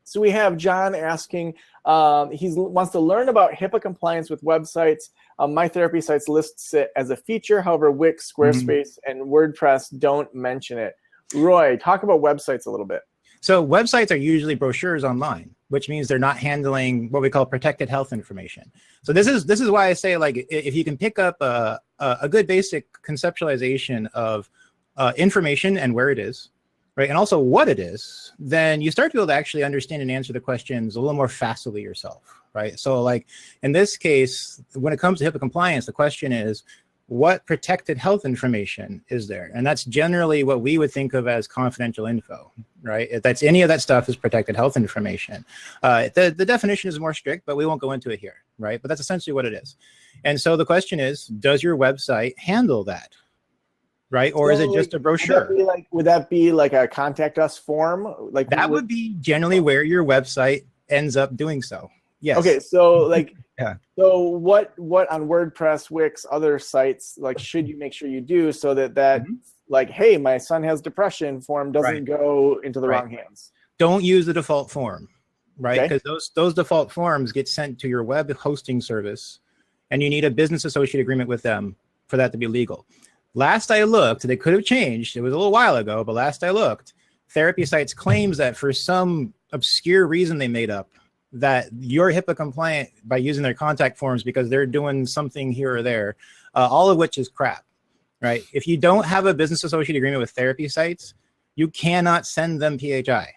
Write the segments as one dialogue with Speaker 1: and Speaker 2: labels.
Speaker 1: So we have John asking, he wants to learn about HIPAA compliance with websites. My Therapy Sites lists it as a feature. However, Wix, Squarespace, and WordPress don't mention it. Roy, talk about websites a little bit.
Speaker 2: So websites are usually brochures online, which means they're not handling what we call protected health information. So this is why I say, like, if you can pick up a good basic conceptualization of information and where it is, right, and also what it is, then you start to be able to actually understand and answer the questions a little more facilely yourself, right? So like in this case, when it comes to HIPAA compliance, the question is, what protected health information is there? And that's generally what we would think of as confidential info, right? If that's any of that stuff is protected health information. The definition is more strict, but we won't go into it here, right? But that's essentially what it is. And so the question is, does your website handle that, right? Or is it just a brochure?
Speaker 1: Would that be like a contact us form? Like
Speaker 2: that would be generally where your website ends up doing so. Yes.
Speaker 1: Okay, so like,
Speaker 2: yeah.
Speaker 1: So what on WordPress, Wix, other sites, like, should you make sure you do so that like, hey, my son has depression form doesn't go into the wrong hands?
Speaker 2: Don't use the default form, right? Because those default forms get sent to your web hosting service, and you need a business associate agreement with them for that to be legal. Last I looked, they could have changed. It was a little while ago, but last I looked, Therapy Sites claims that for some obscure reason they made up, that you're HIPAA compliant by using their contact forms because they're doing something here or there, all of which is crap, right? If you don't have a business associate agreement with Therapy Sites, you cannot send them PHI,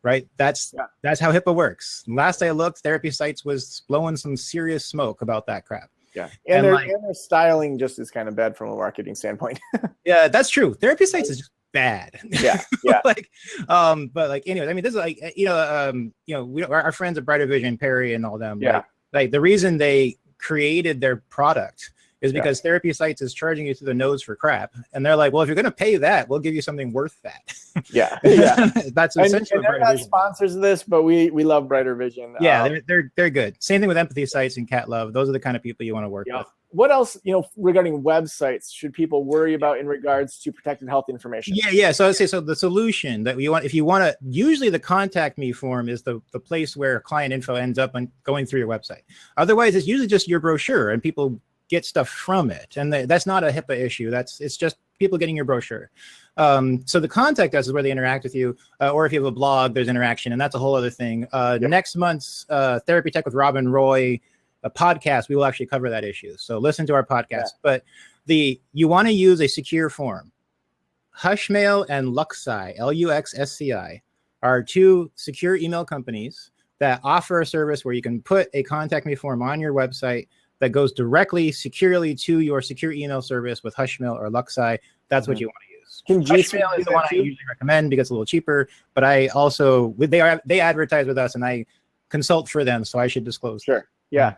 Speaker 2: right? That's how HIPAA works. Last I looked, Therapy Sites was blowing some serious smoke about that crap.
Speaker 1: Yeah, and their styling just is kind of bad from a marketing standpoint.
Speaker 2: Yeah, that's true. Therapy Sites is just bad.
Speaker 1: Yeah.
Speaker 2: Like, but like, anyway, I mean, this is like, our friends at Brighter Vision, Perry and all them.
Speaker 1: Yeah.
Speaker 2: Like the reason they created their product is because Therapy Sites is charging you through the nose for crap, and they're like, well, if you're going to pay that, we'll give you something worth that.
Speaker 1: Yeah.
Speaker 2: That's essentially.
Speaker 1: And they're not sponsors of this, but we love Brighter Vision.
Speaker 2: Yeah, they're good. Same thing with Empathy Sites and Cat Love. Those are the kind of people you want to work with.
Speaker 1: What else, regarding websites, should people worry about in regards to protected health information?
Speaker 2: Yeah. So I'd say, so the solution that we want, if you want to, usually the contact me form is the place where client info ends up on going through your website. Otherwise, it's usually just your brochure and people get stuff from it. And that's not a HIPAA issue. It's just people getting your brochure. So the contact us is where they interact with you, or if you have a blog, there's interaction, and that's a whole other thing. Next month's Therapy Tech with Rob and Roy, a podcast, we will actually cover that issue. So listen to our podcast. But you want to use a secure form. Hushmail and Luxi, Luxsci, are two secure email companies that offer a service where you can put a contact me form on your website that goes directly, securely to your secure email service with Hushmail or Luxi. That's what you want to use. Hushmail is the one I usually recommend because it's a little cheaper, but I also, they advertise with us and I consult for them, so I should disclose.
Speaker 1: Sure. Yeah.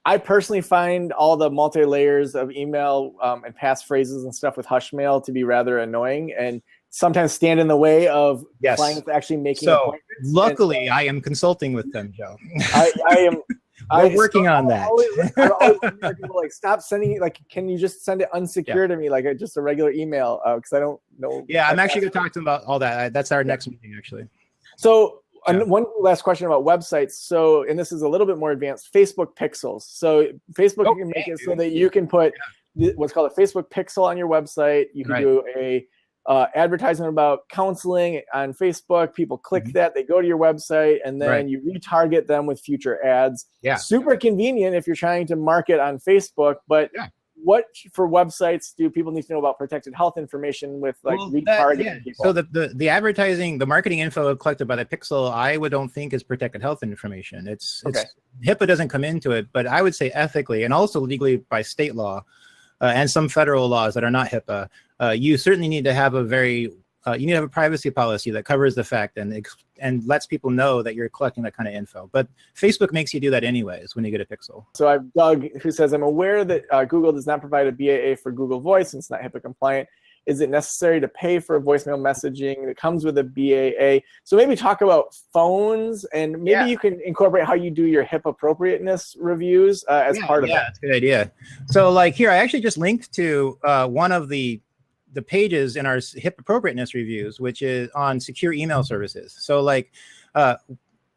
Speaker 1: I personally find all the multi-layers of email and passphrases and stuff with Hushmail to be rather annoying and sometimes stand in the way of clients actually making appointments.
Speaker 2: Luckily, I am consulting with them, Joe.
Speaker 1: I'm
Speaker 2: working on that.
Speaker 1: I always people like, stop sending, like, can you just send it unsecure to me, like just a regular email? Because I don't know.
Speaker 2: Yeah, I'm actually going to talk to them about all that. That's our next meeting, actually.
Speaker 1: So one last question about websites. So, and this is a little bit more advanced, Facebook pixels. So Facebook can make it so that you can put what's called a Facebook pixel on your website. You can do a advertisement about counseling on Facebook. People click that, they go to your website, and then you retarget them with future ads. Yeah. Super convenient if you're trying to market on Facebook, but what for websites do people need to know about protected health information with retargeting people?
Speaker 2: So the advertising, the marketing info collected by the pixel, I don't think is protected health information. It's HIPAA doesn't come into it, but I would say ethically and also legally by state law and some federal laws that are not HIPAA, you certainly need to have you need to have a privacy policy that covers the fact and lets people know that you're collecting that kind of info. But Facebook makes you do that anyways when you get a pixel.
Speaker 1: So I have Doug who says, I'm aware that Google does not provide a BAA for Google Voice and it's not HIPAA compliant. Is it necessary to pay for a voicemail messaging that comes with a BAA? So maybe talk about phones, and maybe you can incorporate how you do your HIPAA appropriateness reviews as part of that.
Speaker 2: Yeah, that's a good idea. So like here, I actually just linked to one of the the pages in our HIPAA appropriateness reviews, which is on secure email services. So like,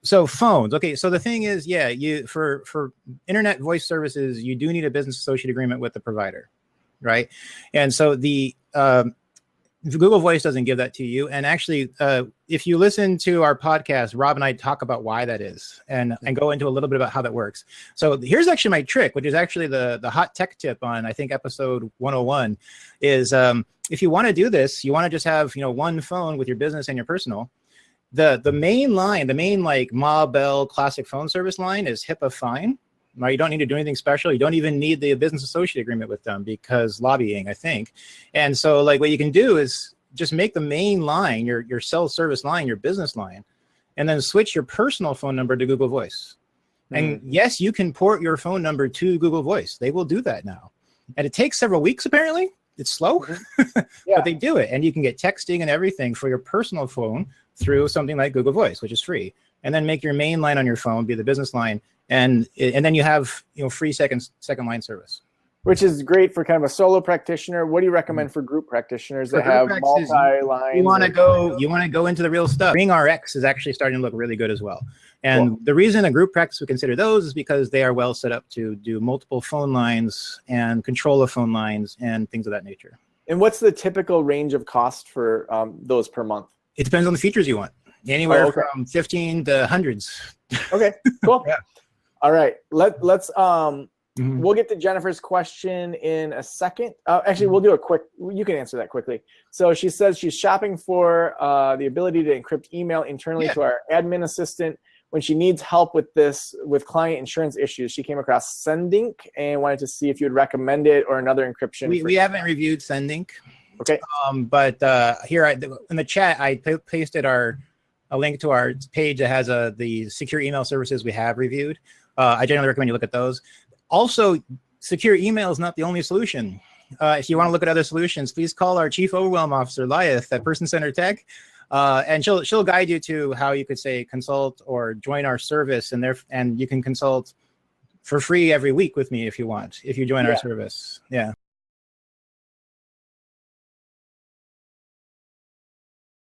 Speaker 2: so phones. Okay, so the thing is, yeah, you for internet voice services, you do need a business associate agreement with the provider, right? And so the Google Voice doesn't give that to you. And actually, if you listen to our podcast, Rob and I talk about why that is and go into a little bit about how that works. So here's actually my trick, which is actually the hot tech tip on, I think, episode 101 is if you want to do this, you want to just have, one phone with your business and your personal. The main line, the main like Ma Bell classic phone service line is HIPAA fine. Right? You don't need to do anything special. You don't even need the business associate agreement with them because lobbying, I think. And so like what you can do is just make the main line, your cell service line, your business line, and then switch your personal phone number to Google Voice. And yes, you can port your phone number to Google Voice. They will do that now. And it takes several weeks, apparently. It's slow, but they do it. And you can get texting and everything for your personal phone through something like Google Voice, which is free. And then make your main line on your phone be the business line. And then you have free second line service,
Speaker 1: which is great for kind of a solo practitioner. What do you recommend for group practitioners that have multi-line?
Speaker 2: You want to go into the real stuff. Ring RX is actually starting to look really good as well. And the reason a group practice would consider those is because they are well set up to do multiple phone lines and control of phone lines and things of that nature.
Speaker 1: And what's the typical range of cost for those per month?
Speaker 2: It depends on the features you want. Anywhere from 15 to hundreds.
Speaker 1: Okay, cool.
Speaker 2: Yeah.
Speaker 1: All right, let's we'll get to Jennifer's question in a second. Actually, we'll do a quick, you can answer that quickly. So she says she's shopping for the ability to encrypt email internally to our admin assistant when she needs help with this, with client insurance issues. She came across Sendink and wanted to see if you would recommend it or another encryption.
Speaker 2: We haven't reviewed Sendink.
Speaker 1: Okay.
Speaker 2: But here in the chat, I pasted a link to our page that has the secure email services we have reviewed. I generally recommend you look at those. Also, secure email is not the only solution. If you want to look at other solutions, please call our Chief Overwhelm Officer, Lyeth, at Person Center Tech, and she'll guide you to how you could say consult or join our service, and you can consult for free every week with me if you want, if you join our service. Yeah.